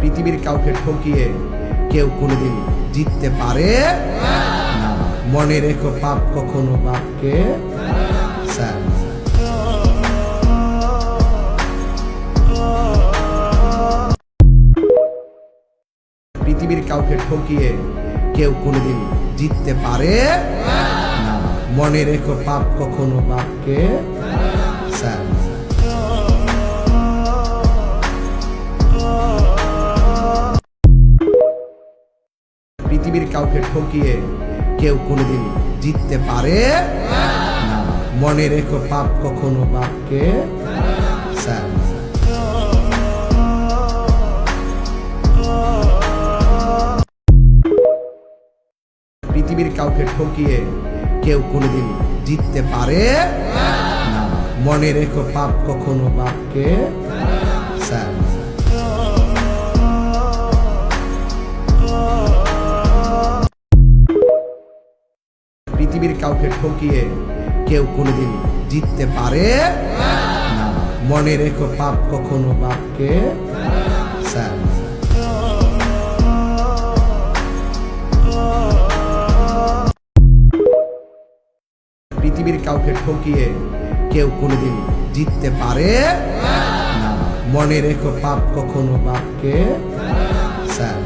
পৃথিবীর কাউকে ঠকিয়ে কেউ কোনোদিন জিততে পারে না। মনে রেখো পাপ কখনো বাপকে স্যার। পৃথিবীর কাউকে ঠকিয়ে কেউ কোনোদিন জিততে পারে না। মনে রেখো পাপ কখনো বাপকে স্যার। পৃথিবীর কাউকে ঠকিয়ে কেউ কোনোদিন জিততে পারে না। মনে রেখো পাপ কখনো বাপকে স্যার। পৃথিবীর কাউকে ঠকিয়ে কেউ কোনোদিন জিততে পারে না। মনে রেখো পাপ কখনো বাপকে স্যার। পৃথিবীর কাউকে ঠকিয়ে কেউ কোনোদিন জিততে পারে না। মনে রেখো পাপ কখনো বাপকে স্যার। পৃথিবীর কাউকে ঠকিয়ে কেউ কোনোদিন জিততে পারে না। মনে রেখো পাপ কখনো বাপকে স্যার।